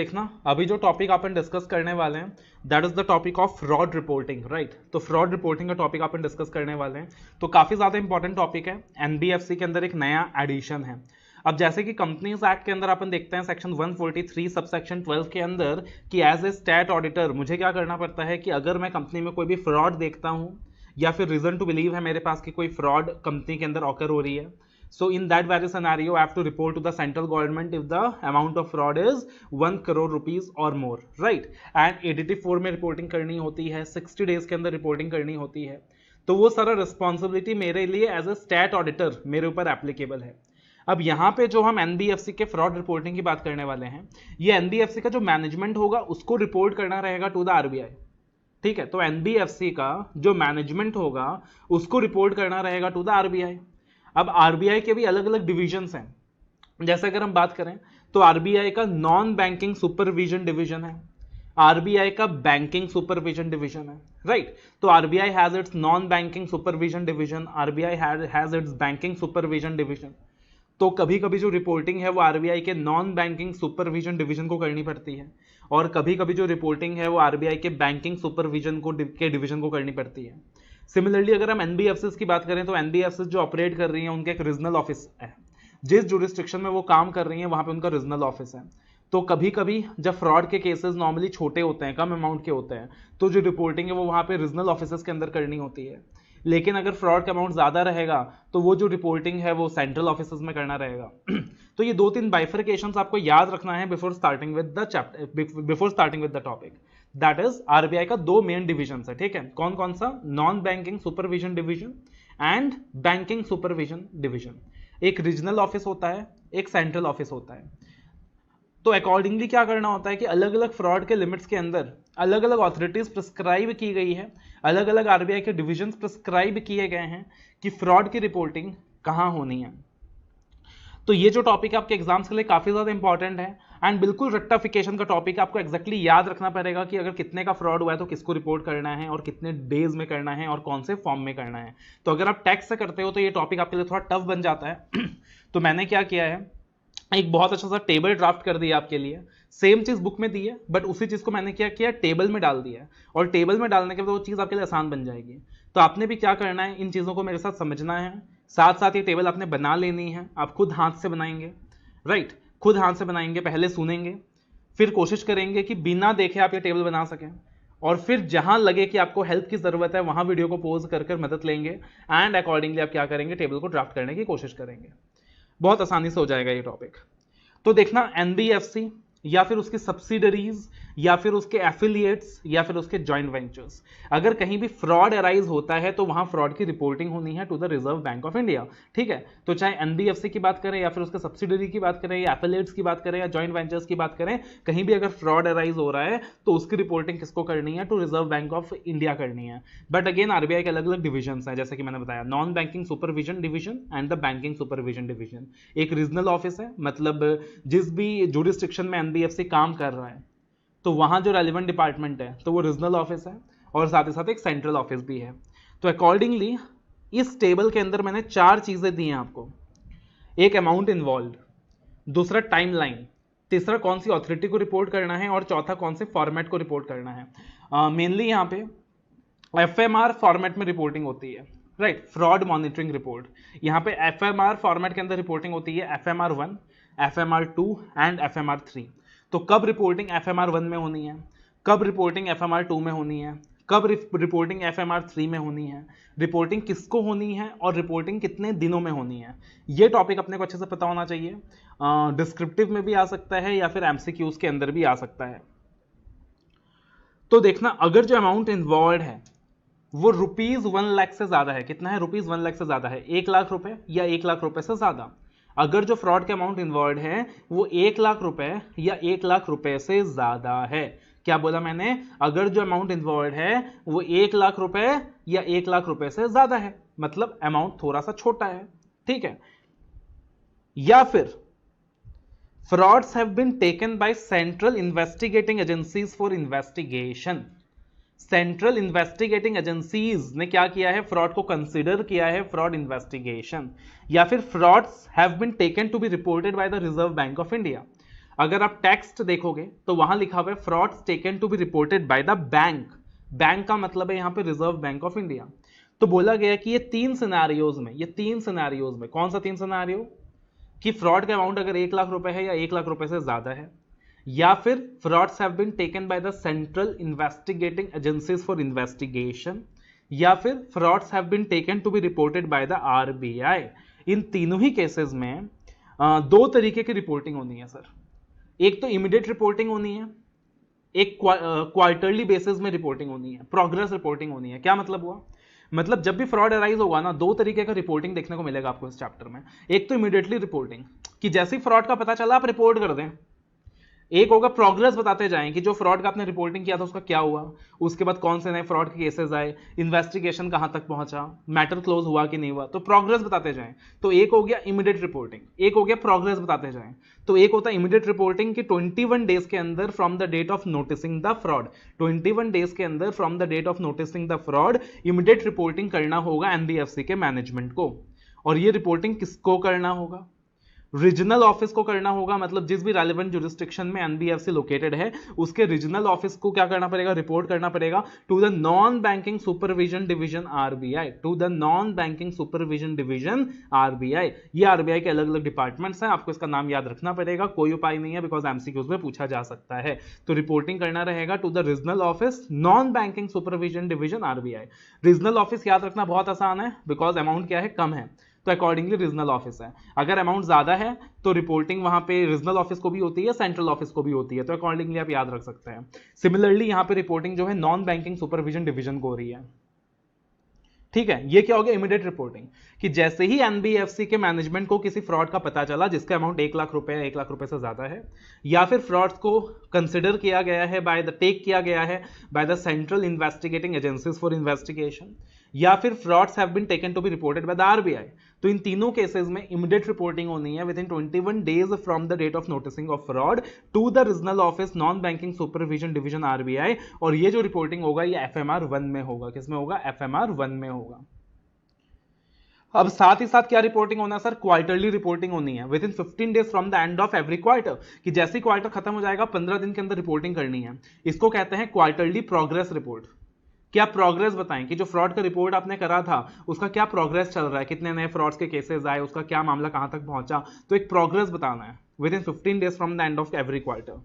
देखना अभी जो टॉपिक अपन डिस्कस करने वाले हैं that is the topic of fraud reporting, right. तो फ्रॉड रिपोर्टिंग का टॉपिक अपन डिस्कस करने वाले हैं, तो काफी ज्यादा इंपॉर्टेंट टॉपिक है। एनबीएफसी के अंदर एक नया एडिशन है। अब जैसे कि कंपनीज एक्ट के अंदर अपन देखते हैं सेक्शन 143 सबसेक्शन 12 के अंदर कि एज ए स्टैट ऑडिटर मुझे क्या करना पड़ता है कि अगर मैं कंपनी में कोई भी फ्रॉड देखता हूं या फिर रीजन टू बिलीव है मेरे पास कि कोई फ्रॉड कंपनी के अंदर ऑकर हो रही है, so in that very scenario I have to report to the central government if the amount of fraud is 1 crore rupees or more, right। and ADT 4 में रिपोर्टिंग करनी होती है, 60 डेज के अंदर रिपोर्टिंग करनी होती है। तो वो सारा रिस्पॉन्सिबिलिटी मेरे लिए एज ए स्टैट ऑडिटर मेरे ऊपर एप्लीकेबल है। अब यहाँ पे जो हम एनबीएफसी के फ्रॉड रिपोर्टिंग की बात करने वाले हैं, ये एनबीएफसी का जो मैनेजमेंट होगा उसको रिपोर्ट करना रहेगा टू द आरबीआई, ठीक है। तो एनबीएफसी का जो मैनेजमेंट होगा उसको रिपोर्ट करना रहेगा टू द आरबीआई। अब आरबीआई के भी अलग अलग डिविजन्स हैं। जैसे अगर हम बात करें तो आरबीआई का नॉन बैंकिंग सुपरविजन डिवीजन है, आरबीआई का बैंकिंग सुपरविजन डिवीजन है, राइट। तो RBI has its non banking supervision division, RBI has its banking supervision division. तो कभी कभी जो रिपोर्टिंग है वो आरबीआई के नॉन बैंकिंग सुपरविजन डिवीजन को करनी पड़ती है, और कभी कभी जो रिपोर्टिंग है वो आरबीआई के बैंकिंग सुपरविजन के डिवीजन को करनी पड़ती है। सिमिलरली अगर हम एनबीएफसीज की बात करें तो एनबीएफसीज जो ऑपरेट कर रही हैं उनका एक रीजनल ऑफिस है, जिस जुरिस्डिक्शन में वो काम कर रही हैं वहां पे उनका रीजनल ऑफिस है। तो कभी कभी जब फ्रॉड के केसेस नॉर्मली छोटे होते हैं, कम अमाउंट के होते हैं, तो जो रिपोर्टिंग है वो वहां पे रीजनल ऑफिस के अंदर करनी होती है। लेकिन अगर फ्रॉड का अमाउंट ज्यादा रहेगा तो वो जो रिपोर्टिंग है वो सेंट्रल ऑफिस में करना रहेगा। तो ये 2-3 बाइफर्केशंस आपको याद रखना है before starting with the topic. That is RBI का 2 मेन डिविजन है, ठीक है। कौन कौन सा? Non banking supervision division and banking supervision division. एक रीजनल ऑफिस होता है, एक सेंट्रल ऑफिस होता है। तो अकॉर्डिंगली क्या करना होता है कि अलग अलग फ्रॉड के लिमिट्स के अंदर अलग अलग ऑथोरिटीज प्रिस्क्राइब की गई है, अलग अलग आरबीआई के डिविजन प्रिस्क्राइब किए गए हैं कि फ्रॉड की रिपोर्टिंग कहां होनी है। तो ये जो टॉपिक आपके एग्जाम्स के लिए काफी ज्यादा इंपॉर्टेंट है एंड बिल्कुल रेक्टिफिकेशन का टॉपिक। आपको एक्जैक्टली याद रखना पड़ेगा कि अगर कितने का फ्रॉड हुआ है तो किसको रिपोर्ट करना है और कितने डेज में करना है और कौन से फॉर्म में करना है। तो अगर आप टैक्स से करते हो तो ये टॉपिक आपके लिए थोड़ा टफ बन जाता है। तो मैंने क्या किया है, एक बहुत अच्छा सा टेबल ड्राफ्ट कर दिया आपके लिए। सेम चीज बुक में दी है बट उसी चीज को मैंने क्या किया, टेबल में डाल दिया है, और टेबल में डालने के बाद वो चीज आपके लिए आसान बन जाएगी। तो आपने भी क्या करना है, इन चीजों को मेरे साथ समझना है, साथ साथ ये टेबल आपने बना लेनी है। आप खुद हाथ से बनाएंगे, राइट, खुद हाथ से बनाएंगे, पहले सुनेंगे, फिर कोशिश करेंगे कि बिना देखे आप ये टेबल बना सकें, और फिर जहां लगे कि आपको हेल्प की जरूरत है वहां वीडियो को पॉज कर मदद लेंगे एंड अकॉर्डिंगली आप क्या करेंगे, टेबल को ड्राफ्ट करने की कोशिश करेंगे। बहुत आसानी से हो जाएगा ये टॉपिक। तो देखना एनबीएफसी या फिर उसकी सब्सिडरीज या फिर उसके एफिलिएट्स या फिर उसके जॉइंट वेंचर्स, अगर कहीं भी फ्रॉड अराइज होता है तो वहां फ्रॉड की रिपोर्टिंग होनी है to the Reserve Bank of India, ठीक है। तो चाहे एनबीएफसी की बात करें या फिर उसके सब्सिडरी की बात करें या एफिलिएट्स की बात करें या जॉइंट वेंचर्स की बात करें, कहीं भी अगर फ्रॉड अराइज हो रहा है तो उसकी रिपोर्टिंग किसको करनी है, to Reserve Bank of India करनी है। बट अगेन आरबीआई के अलग अलग डिविजन हैं, जैसे कि मैंने बताया non banking supervision division and the banking supervision division. एक रीजनल ऑफिस है, मतलब जिस भी जुरिस्डिक्शन में एनबीएफसी काम कर रहा है तो वहां जो रेलिवेंट डिपार्टमेंट है तो वो रीजनल ऑफिस है, और साथ ही साथ एक सेंट्रल ऑफिस भी है। तो अकॉर्डिंगली इस टेबल के अंदर मैंने 4 चीजें दी हैं आपको। एक अमाउंट इन्वॉल्व, दूसरा टाइमलाइन, तीसरा कौन सी अथॉरिटी को रिपोर्ट करना है, और चौथा कौन से फॉर्मेट को रिपोर्ट करना है। मेनली यहाँ पे एफएमआर फॉर्मेट में रिपोर्टिंग होती है, राइट, फ्रॉड मॉनिटरिंग रिपोर्ट। यहाँ पे एफएमआर फॉर्मेट के अंदर रिपोर्टिंग होती है, एफएमआर 1, एफएमआर 2 एंड एफएमआर 3। तो कब रिपोर्टिंग एफएमआर 1 में होनी है, कब रिपोर्टिंग एफएमआर 2 में होनी है, कब रिपोर्टिंग एफएमआर 3 में होनी है, रिपोर्टिंग किसको होनी है और रिपोर्टिंग कितने दिनों में होनी है। ये टॉपिक अपने को अच्छे से पता होना चाहिए। डिस्क्रिप्टिव में भी आ सकता है या फिर एमसीक्यूज के अंदर भी आ सकता है। तो देखना, अगर जो अमाउंट इन्वॉल्व है वो ₹1 लाख से ज्यादा है, कितना है, ₹1 लाख से ज्यादा है, 1 लाख रुपए या 1 लाख रुपए से ज्यादा। अगर जो फ्रॉड के अमाउंट इन्वॉल्व है वो 1 लाख रुपए या 1 लाख रुपए से ज्यादा है, क्या बोला मैंने, अगर जो अमाउंट इन्वॉल्व है वो 1 लाख रुपए या 1 लाख रुपए से ज्यादा है, मतलब अमाउंट थोड़ा सा छोटा है, ठीक है। या फिर frauds have been taken by central investigating agencies for investigation. Central investigating agencies ने क्या किया है, फ्रॉड को कंसीडर किया है फ्रॉड इन्वेस्टिगेशन। या फिर frauds have been taken to be reported by the Reserve Bank of India. अगर आप टेक्स्ट देखोगे तो वहां लिखा हुआ है frauds taken to be reported by the bank. Bank का मतलब है यहां पे रिजर्व बैंक ऑफ इंडिया। तो बोला गया कि ये तीन सिनेरियोज में कौन सा तीन सिनेरियो, कि फ्रॉड का अमाउंट अगर 1 लाख रुपए है या 1 लाख रुपए से ज्यादा है, या फिर frauds have been taken by the central investigating agencies for investigation, या फिर frauds have been taken to be reported by the RBI. इन तीनों ही केसेस में दो तरीके की रिपोर्टिंग होनी है सर। एक तो इमीडिएट रिपोर्टिंग होनी है, एक क्वार्टरली बेसिस में रिपोर्टिंग होनी है, प्रोग्रेस रिपोर्टिंग होनी है। क्या मतलब हुआ, मतलब जब भी फ्रॉड अराइज होगा ना, दो तरीके का रिपोर्टिंग देखने को मिलेगा आपको इस चैप्टर में। एक तो इमीडिएटली रिपोर्टिंग, कि जैसे ही फ्रॉड का पता चला आप रिपोर्ट कर दें। एक होगा प्रोग्रेस बताते जाएं कि जो फ्रॉड का आपने रिपोर्टिंग किया था उसका क्या हुआ, उसके बाद कौन से नए फ्रॉड के केसेस आए, इन्वेस्टिगेशन कहां तक पहुंचा, मैटर क्लोज हुआ कि नहीं हुआ, तो प्रोग्रेस बताते जाएं। तो एक हो गया इमीडिएट रिपोर्टिंग, एक हो गया प्रोग्रेस बताते जाएं। तो एक होता है इमीडिएट रिपोर्टिंग कि 21 डेज के अंदर from the date of noticing the fraud, 21 days के अंदर from the date of noticing the fraud immediate reporting करना होगा एनबीएफसी के मैनेजमेंट को। और ये रिपोर्टिंग किसको करना होगा, रीजनल ऑफिस को करना होगा। मतलब जिस भी रेलेवेंट जुरिस्डिक्शन में एनबीएफसी लोकेटेड है उसके रीजनल ऑफिस को क्या करना पड़ेगा, रिपोर्ट करना पड़ेगा to the non banking supervision division RBI, to the non banking supervision division RBI. ये आरबीआई के अलग अलग डिपार्टमेंट्स हैं, आपको इसका नाम याद रखना पड़ेगा, कोई उपाय नहीं है बिकॉज एमसीक्यूज में पूछा जा सकता है। तो रिपोर्टिंग करना रहेगा to the regional office non banking supervision division RBI. Regional office याद रखना बहुत आसान है बिकॉज अमाउंट क्या है, कम है, तो अकॉर्डिंगली रीजनल ऑफिस है। अगर अमाउंट ज्यादा है तो रिपोर्टिंग वहां पे रीजनल ऑफिस को भी होती है, सेंट्रल ऑफिस को भी होती है, तो अकॉर्डिंगली आप याद रख सकते हैं। सिमिलरली यहां पे रिपोर्टिंग जो है नॉन बैंकिंग सुपरविजन डिवीजन को हो रही है। ठीक है, ये क्या हो गया इमीडिएट रिपोर्टिंग, कि जैसे ही एनबीएफसी के मैनेजमेंट को किसी फ्रॉड का पता चला जिसका अमाउंट 1 लाख रुपए है, 1 लाख रुपए से ज्यादा है, या फिर फ्रॉड्स को कंसिडर किया गया है टेक किया गया है by the central investigating agencies for investigation, या फिर frauds have been taken to be reported by the RBI, तो इन तीनों केसेस में इमीडिएट रिपोर्टिंग होनी है within 21 days from the date of noticing of fraud to the regional office non banking supervision division RBI. और ये जो reporting होगा ये एफएमआर 1 में होगा। किसमें होगा, एफएमआर 1 में होगा। अब साथ ही साथ क्या रिपोर्टिंग होना है सर, क्वार्टरली रिपोर्टिंग होनी है within 15 days from the end of every quarter, कि जैसे ही क्वार्टर खत्म हो जाएगा 15 दिन के अंदर रिपोर्टिंग करनी है। इसको कहते हैं क्वार्टरली प्रोग्रेस रिपोर्ट। क्या प्रोग्रेस बताएं कि जो फ्रॉड का रिपोर्ट आपने करा था उसका क्या प्रोग्रेस चल रहा है, कितने नए फ्रॉड्स के केसेस आए, उसका क्या मामला कहां तक पहुंचा, तो एक प्रोग्रेस बताना है within 15 days from the end of every quarter.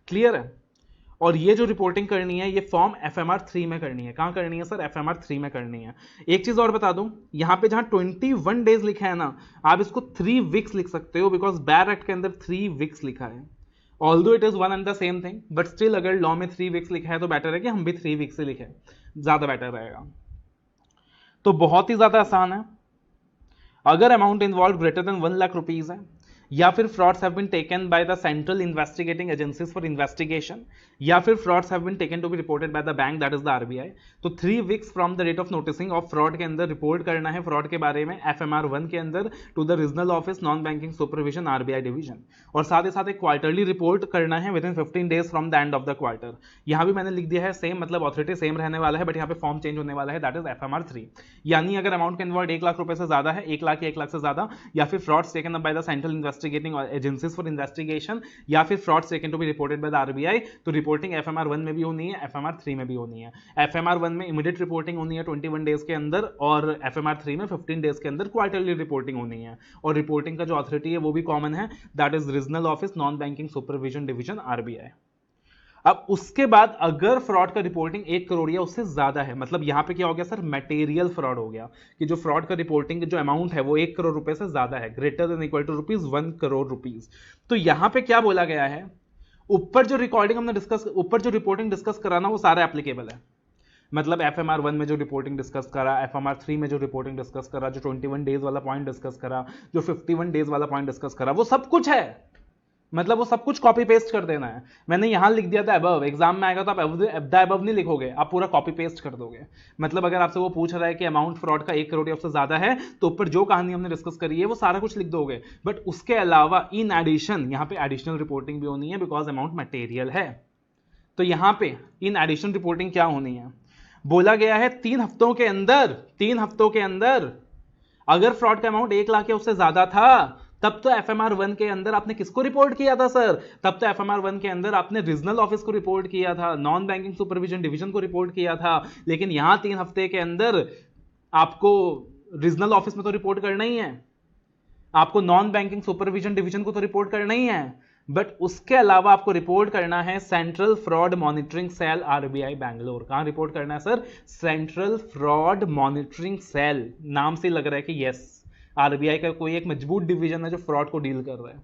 Clear है। और ये जो रिपोर्टिंग करनी है ये फॉर्म एफएमआर 3 में करनी है। कहां करनी है सर, एफएमआर 3 में करनी है। एक चीज और बता दूं, यहां पे जहां 21 डेज लिखा है ना, आप इसको 3 वीक्स लिख सकते हो बिकॉज बैर एक्ट के अंदर 3 वीक्स लिखा है। Although it is one and the same thing but still अगर लॉ में 3 वीक्स लिखा है तो बेटर है कि हम भी 3 वीक्स से लिखें, ज्यादा बेटर रहेगा। तो बहुत ही ज्यादा आसान है। अगर amount involve greater than 1 lakh rupees है, या फिर frauds have been taken by the central investigating agencies for investigation, या फिर frauds have been taken to be reported by the bank that is the RBI, तो 3 weeks from the date of noticing of fraud के अंदर report करना है fraud के बारे में एफएमआर 1 के अंदर to the regional office non banking supervision RBI division. और साथ ही साथ एक क्वार्टरली रिपोर्ट करना है within 15 days from the end of the quarter. यहां भी मैंने लिख दिया है सेम, मतलब ऑथोरिटी सेम रहने वाला है बट यहाँ पे फॉर्म चेंज होने वाला है, दैट इज एफएमआर 3। यानी अगर अमाउंट का इन्वॉल्व 1 लाख रुपए से ज्यादा है, 1 लाख या 1 लाख से ज्यादा, या फिर frauds taken up by the central investigating agencies for investigation, या फिर frauds taken to be reported by the RBI, तो रिपोर्टिंग एफएमआर 1 में भी होनी है, एफएमआर 3 में भी होनी है। एफएमआर 1 में इमीडिएट रिपोर्टिंग होनी है 21 डेज के अंदर, और एफएमआर 3 में 15 डेज के अंदर क्वार्टरली रिपोर्टिंग होनी है। और रिपोर्टिंग का जो अथॉरिटी है वो भी कॉमन है, that is regional office non banking supervision division RBI. अब उसके बाद अगर फ्रॉड का रिपोर्टिंग 1 करोड़ या उससे ज्यादा है, मतलब यहां पे क्या हो गया सर, मटेरियल फ्रॉड हो गया, कि जो फ्रॉड का रिपोर्टिंग जो अमाउंट है वो 1 करोड़ रुपए से ज्यादा है, greater than equal to rupees 1 crore rupees. तो यहां पे क्या बोला गया है, ऊपर जो रिकॉर्डिंग हमने डिस्कस, ऊपर जो रिपोर्टिंग डिस्कस कराना वो सारा एप्लीकेबल है। मतलब एफएमआर 1 में जो रिपोर्टिंग डिस्कस करा, एफएमआर 3 में जो रिपोर्टिंग डिस्कस करा, जो 21 डेज वाला पॉइंट डिस्कस करा, जो 51 डेज वाला पॉइंट डिस्कस करा, वो सब कुछ है। मतलब वो सब कुछ कॉपी पेस्ट कर देना है। मैंने यहां लिख दिया था अबव, एग्जाम में आएगा तो आप द अबव नहीं लिखोगे, आप पूरा कॉपी पेस्ट कर दोगे। मतलब अगर आपसे वो पूछ रहा है कि अमाउंट फ्रॉड का 1 करोड़ या उससे ज्यादा है, तो ऊपर जो कहानी हमने डिस्कस करी है वो सारा कुछ लिख दोगे। बट उसके अलावा इन एडिशन यहाँ पे एडिशनल रिपोर्टिंग भी होनी है बिकॉज अमाउंट मटेरियल है। तो यहां पे इन एडिशनल रिपोर्टिंग क्या होनी है, बोला गया है 3 हफ्तों के अंदर अगर फ्रॉड का अमाउंट 1 लाख या उससे ज्यादा था तब तो FMR1 के अंदर आपने किसको रिपोर्ट किया था सर? तब तो FMR1 के अंदर आपने रीजनल ऑफिस को रिपोर्ट किया था, नॉन बैंकिंग सुपरविजन डिवीजन को रिपोर्ट किया था। लेकिन यहां 3 हफ्ते के अंदर आपको रीजनल ऑफिस में तो रिपोर्ट करना ही है, आपको नॉन बैंकिंग सुपरविजन डिवीजन को तो रिपोर्ट करना ही है, बट उसके अलावा आपको रिपोर्ट करना है central fraud monitoring cell RBI Bangalore. कहां रिपोर्ट करना है sir? Central fraud monitoring cell. नाम से लग रहा है कि यस, RBI का कोई एक मजबूत डिवीजन है जो फ्रॉड को डील कर रहा है।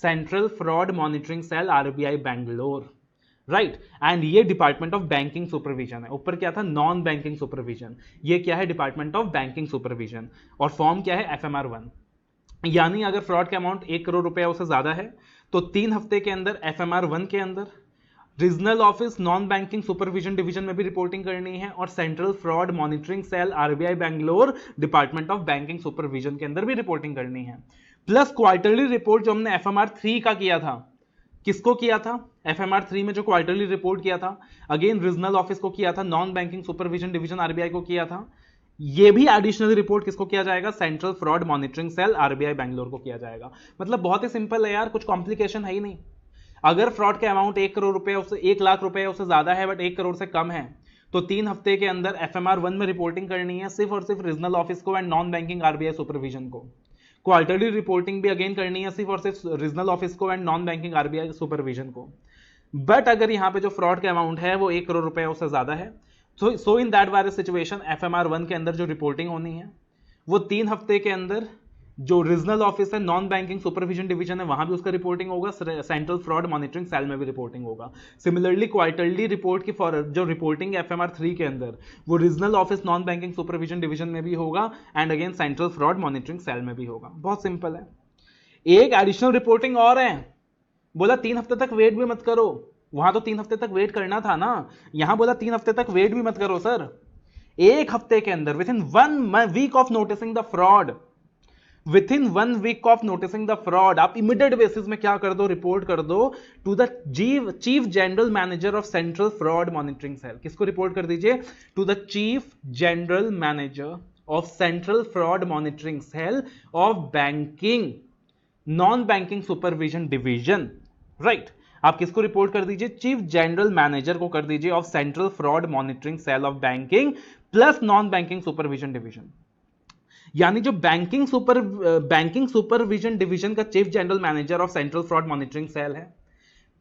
Central fraud monitoring cell RBI Bangalore, right. And ये डिपार्टमेंट ऑफ बैंकिंग सुपरविजन है। ऊपर क्या था? Non banking supervision. ये क्या है? Department of banking supervision. और फॉर्म क्या है? FMR1। यानी अगर फ्रॉड का अमाउंट 1 करोड़ रुपया उससे ज्यादा है तो 3 हफ्ते के अंदर FMR1 के अंदर regional office non banking supervision division में भी रिपोर्टिंग करनी है, और central fraud monitoring cell RBI Bangalore department of banking supervision के अंदर भी रिपोर्टिंग करनी है। प्लस क्वार्टरली रिपोर्ट जो हमने FMR3 का किया था, किसको किया था? FMR3 में जो क्वार्टरली रिपोर्ट किया था, अगेन रीजनल ऑफिस को किया था, non banking supervision division RBI को किया था। ये भी एडिशनल रिपोर्ट किसको किया जाएगा? Central fraud monitoring cell RBI Bangalore को किया जाएगा। मतलब बहुत ही सिंपल है यार, कुछ कॉम्प्लिकेशन है ही नहीं। अगर फ्रॉड के अमाउंट 1 करोड़ रुपए उससे 1 लाख रुपए उससे ज्यादा है बट 1 करोड़ से कम है, तो 3 हफ्ते के अंदर FMR1 में रिपोर्टिंग करनी है सिर्फ और सिर्फ रीजनल ऑफिस को and non banking RBI supervision को। क्वार्टरली रिपोर्टिंग भी अगेन करनी है सिर्फ और सिर्फ रीजनल ऑफिस को and non banking RBI supervision को। बट अगर यहां पे जो फ्रॉड का अमाउंट है वो 1 करोड़ रुपए उससे ज्यादा है, so in that various situation FMR1 के अंदर जो रिपोर्टिंग होनी है वो 3 हफ्ते के अंदर जो रीजनल ऑफिस है, नॉन बैंकिंग सुपरविजन डिवीजन है, वहां भी उसका रिपोर्टिंग होगा, सेंट्रल फ्रॉड मॉनिटरिंग सेल में भी रिपोर्टिंग होगा। सिमिलरली क्वार्टरली रिपोर्ट की जो रिपोर्टिंग FMR3 के अंदर वो regional office non banking supervision division में भी होगा and again central fraud monitoring cell में भी होगा। बहुत सिंपल है। एक एडिशनल रिपोर्टिंग और है, बोला 3 हफ्ते तक वेट भी मत करो। वहां तो 3 हफ्ते तक वेट करना था ना, यहां बोला 3 हफ्ते तक वेट भी मत करो सर। 1 हफ्ते के अंदर within 1 week of noticing the fraud, within 1 week of noticing the fraud आप इमीडिएट बेसिस में क्या कर दो? रिपोर्ट कर दो to the chief general manager of central fraud monitoring cell. किसको रिपोर्ट कर दीजिए? To the chief general manager of central fraud monitoring cell of banking non banking supervision division, right. आप किसको रिपोर्ट कर दीजिए? चीफ जनरल मैनेजर को कर दीजिए of central fraud monitoring cell of banking plus non banking supervision division. यानी जो banking supervision division का chief general manager of central fraud monitoring cell है,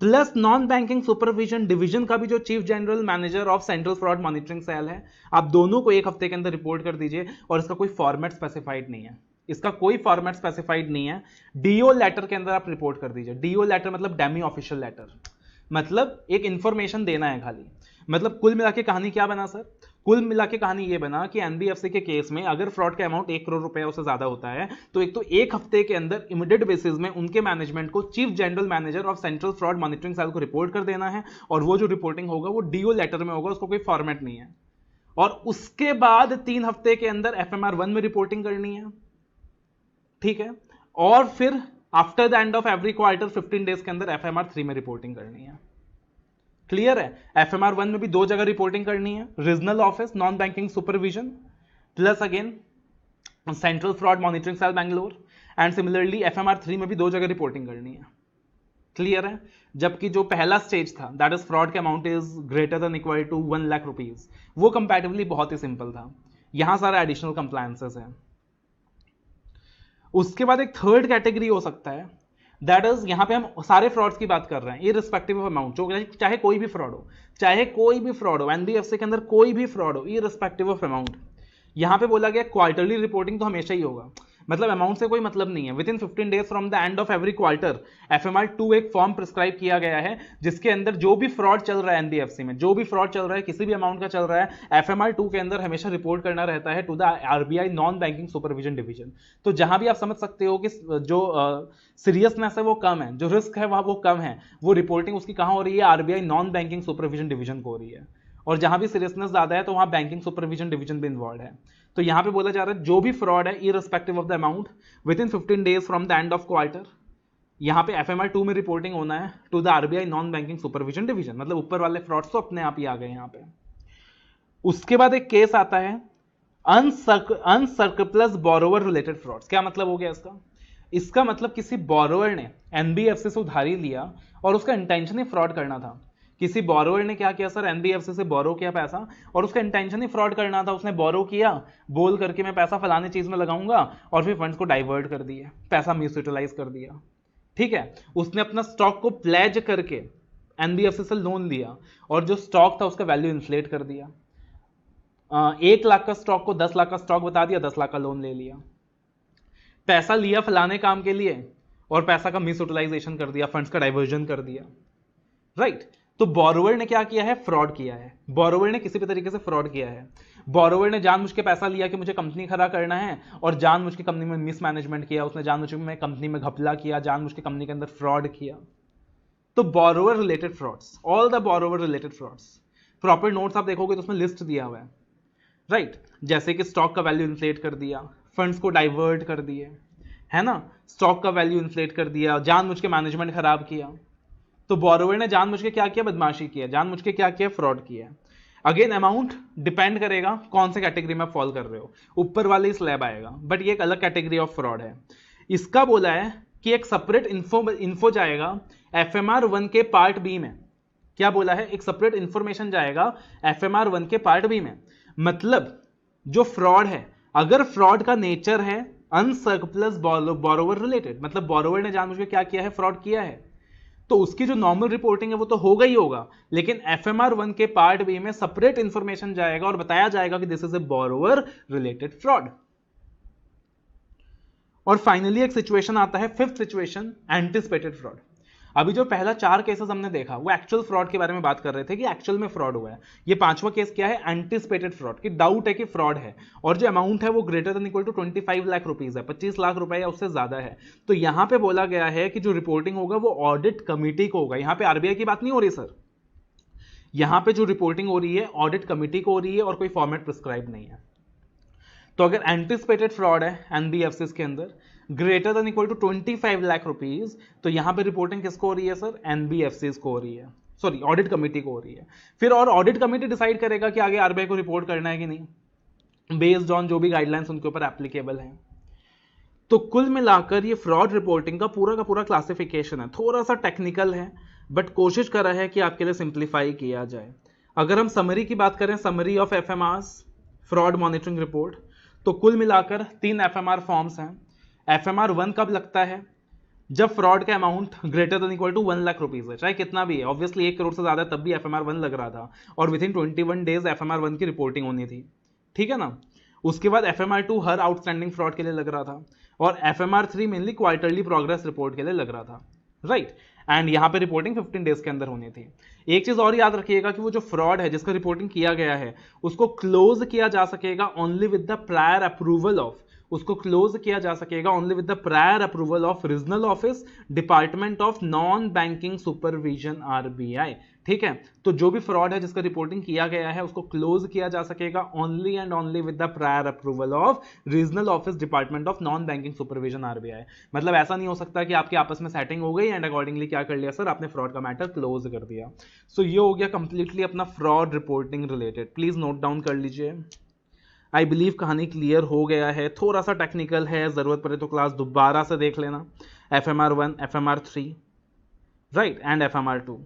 plus non banking supervision division का भी जो chief general manager of central fraud monitoring cell है, आप दोनों को 1 हफ्ते के अंदर रिपोर्ट कर दीजिए। और इसका कोई फॉर्मेट स्पेसिफाइड नहीं है, इसका कोई फॉर्मेट स्पेसिफाइड नहीं है। डीओ लेटर के अंदर आप रिपोर्ट कर दीजिए। डीओ लेटर मतलब डेमी ऑफिशियल लेटर, मतलब एक इंफॉर्मेशन देना है खाली। मतलब कुल मिला के कहानी क्या बना सर? कुल मिला के कहानी ये बना कि एनबीएफसी के केस में अगर फ्रॉड का अमाउंट 1 करोड़ रुपए से ज्यादा होता है तो एक तो 1 हफ्ते के अंदर इमीडिएट बेसिस में उनके मैनेजमेंट को chief general manager of central fraud monitoring cell को रिपोर्ट कर देना है, और वो जो रिपोर्टिंग होगा वो डीओ लेटर में होगा, उसको कोई फॉर्मेट नहीं है। और उसके बाद 3 हफ्ते के अंदर FMR1 में रिपोर्टिंग करनी है, ठीक है। और फिर after the end of every quarter 15 days के अंदर FMR3 में रिपोर्टिंग करनी है। क्लियर है? FMR1 में भी 2 जगह रिपोर्टिंग करनी है, regional office non banking supervision plus again central fraud monitoring cell Bangalore, and similarly FMR3 में भी 2 जगह रिपोर्टिंग करनी है। क्लियर है? जबकि जो पहला स्टेज था दैट इज फ्रॉड के amount is greater than equal to 1 lakh rupees, वो कंपैरेटिवली बहुत ही सिंपल था। यहां सारा एडिशनल कंप्लायंसेस है। उसके बाद एक थर्ड कैटेगरी हो सकता है, दैट इज यहां पे हम सारे फ्रॉड्स की बात कर रहे हैं इररिस्पेक्टिव ऑफ अमाउंट, चाहे कोई भी फ्रॉड हो, चाहे कोई भी फ्रॉड हो, एनबीएफसी के अंदर कोई भी फ्रॉड हो इररिस्पेक्टिव ऑफ अमाउंट। यहां पे बोला गया क्वार्टरली रिपोर्टिंग तो हमेशा ही होगा, मतलब अमाउंट से कोई मतलब नहीं है। Within 15 days from the end of every quarter FMR2 एक फॉर्म प्रिस्क्राइब किया गया है जिसके अंदर जो भी फ्रॉड चल रहा है एनबीएफसी में, जो भी फ्रॉड चल रहा है किसी भी अमाउंट का चल रहा है, FMR2 के अंदर हमेशा रिपोर्ट करना रहता है to the RBI non banking supervision division. तो जहां भी आप समझ सकते हो कि जो सीरियसनेस है वो कम है, जो रिस्क है वहां वो कम है, वो रिपोर्टिंग उसकी कहां हो रही है? RBI non banking supervision division को हो रही है। और जहां भी सीरियसनेस ज्यादा है तो वहां बैंकिंग सुपरविजन डिवीजन भी इन्वॉल्व है। तो यहां पे बोला जा रहा है जो भी फ्रॉड है irrespective of the amount within 15 days from the end of quarter, यहां पे FMR2 में रिपोर्टिंग होना है to the RBI non banking supervision division. मतलब ऊपर वाले फ्रॉड्स तो अपने आप ही आ गए यहां पे। उसके बाद एक केस आता है अनसर्प्लस बोरोवर रिलेटेड फ्रॉड्स। क्या मतलब हो गया इसका? इसका मतलब किसी बोरोवर ने एनबीएफसी से उधारी लिया और उसका इंटेंशन ही फ्रॉड करना था। किसी बोरोवर ने क्या किया सर, एनबीएफसी से बोरो किया पैसा और उसका इंटेंशन ही फ्रॉड करना था। उसने बोरो किया बोल करके मैं पैसा फलाने चीज में लगाऊंगा और फिर फंड्स को डाइवर्ट कर दिया, पैसा मिस यूटिलाइज कर दिया। ठीक है, उसने अपना स्टॉक को प्लेज करके एनबीएफसी से लोन लिया और जो स्टॉक था उसका वैल्यू इन्फ्लेट कर दिया। 1 लाख का स्टॉक को 10 लाख का स्टॉक बता दिया, 10 लाख का लोन ले लिया। पैसा लिया फलाने काम के लिए और पैसा का मिस यूटिलाइजेशन कर दिया, फंड्स का डाइवर्जन कर दिया। राइट, तो बोरोवर ने क्या किया है, फ्रॉड किया है। बोरोवर ने किसी भी तरीके से फ्रॉड किया है। बोरोवर ने जानबूझ के पैसा लिया कि मुझे कंपनी खड़ा करना है और जानबूझ के कंपनी में मिसमैनेजमेंट किया, उसने जानबूझ के कंपनी में घपला किया, जानबूझ के कंपनी के अंदर फ्रॉड किया। तो borrower related frauds, all the borrower related frauds, proper notes आप देखोगे तो उसमें लिस्ट दिया हुआ है। राइट, जैसे कि स्टॉक का वैल्यू इन्फ्लेट कर दिया, फंड्स को डाइवर्ट कर दिए, है ना, स्टॉक का वैल्यू इन्फ्लेट कर दिया, जानबूझ के मैनेजमेंट खराब किया। तो बोरोवर ने जानबूझ के क्या किया, बदमाशी किया, जानबूझ के क्या किया, फ्रॉड किया। अगेन अमाउंट डिपेंड करेगा कौन से कैटेगरी में फॉल कर रहे हो, ऊपर वाले स्लैब आएगा, बट ये एक अलग कैटेगरी ऑफ फ्रॉड है। इसका बोला है कि एक सेपरेट इन्फो जाएगा एफएमआर 1 के पार्ट बी में। क्या बोला है, एक सेपरेट इंफॉर्मेशन जाएगा एफएमआर 1 के पार्ट बी में। मतलब जो फ्रॉड है, अगर फ्रॉड का नेचर है अनसरप्लस बोरोवर रिलेटेड, मतलब बोरोवर ने जानबूझ के क्या किया है, फ्रॉड किया है, तो उसकी जो नॉर्मल रिपोर्टिंग है वो तो होगा ही होगा, लेकिन एफएमआर 1 के पार्ट बी में सेपरेट इंफॉर्मेशन जाएगा और बताया जाएगा कि this is a borrower related fraud. और फाइनली एक सिचुएशन आता है, फिफ्थ सिचुएशन, एंटिसिपेटेड फ्रॉड। अभी जो पहला 4 केसेस हमने देखा वो एक्चुअल फ्रॉड के बारे में बात कर रहे थे कि एक्चुअल में फ्रॉड हुआ है। ये 5वां केस क्या है, एंटिसिपेटेड फ्रॉड, कि डाउट है कि फ्रॉड है और जो अमाउंट है वो greater than equal to 25 lakh rupees है, 25 लाख रुपए या उससे ज्यादा है। तो यहां पे बोला गया है कि जो रिपोर्टिंग होगा वो ऑडिट कमिटी को होगा। यहां पे आरबीआई की बात नहीं हो रही सर, यहां पे जो रिपोर्टिंग हो रही है ऑडिट कमिटी को हो रही है और कोई फॉर्मेट प्रिस्क्राइब नहीं है। तो अगर एंटिसिपेटेड फ्रॉड है एनबीएफसीज के अंदर greater than equal to 25 lakh rupees, तो यहां पे रिपोर्टिंग किसको हो रही है सर, एनबीएफसीज को हो रही है, सॉरी ऑडिट कमेटी को हो रही है। फिर और ऑडिट कमेटी डिसाइड करेगा कि आगे आरबीआई को रिपोर्ट करना है कि नहीं, बेस्ड ऑन जो भी गाइडलाइंस उनके ऊपर एप्लीकेबल है। तो कुल मिलाकर ये फ्रॉड रिपोर्टिंग का पूरा क्लासिफिकेशन है, थोड़ा सा टेक्निकल है बट कोशिश कर रहा है कि आपके लिए सिंप्लीफाई किया जाए। अगर हम समरी की बात करें, summary of FMRs fraud monitoring report, तो कुल मिलाकर 3 एफएमआर फॉर्म्स हैं। एफएमआर 1 कब लगता है, जब फ्रॉड का amount greater than equal to 1 lakh rupees है, चाहे कितना भी है, ऑब्वियसली 1 करोड़ से ज्यादा, तब भी एफएमआर 1 लग रहा था और विद इन 21 डेज एफएमआर 1 की रिपोर्टिंग होनी थी। ठीक है ना। उसके बाद एफएमआर 2 हर आउटस्टैंडिंग फ्रॉड के लिए लग रहा था और FMR 3 mainly quarterly progress report के लिए लग रहा था। राइट, एंड यहां पे रिपोर्टिंग 15 डेज के अंदर होनी थी। एक चीज और याद रखिएगा कि वो जो फ्रॉड है जिसका रिपोर्टिंग किया गया है उसको क्लोज किया जा सकेगा only with the prior approval of, उसको क्लोज किया जा सकेगा only with the prior approval of regional office, department of non banking supervision RBI. ठीक है, तो जो भी फ्रॉड है जिसका रिपोर्टिंग किया गया है उसको क्लोज किया जा सकेगा only and only with the prior approval of regional office, department of non banking supervision RBI. मतलब ऐसा नहीं हो सकता कि आपके आपस में सेटिंग हो गई एंड अकॉर्डिंगली क्या कर लिया सर, आपने फ्रॉड का मैटर क्लोज कर दिया। सो ये हो गया कंप्लीटली अपना fraud reporting related. Please note down कर लीजिए। आई बिलीव कहानी क्लियर हो गया है, थोड़ा सा टेक्निकल है, जरूरत पड़े तो क्लास दोबारा से देख लेना। FMR 1, FMR 3, right, and FMR 2।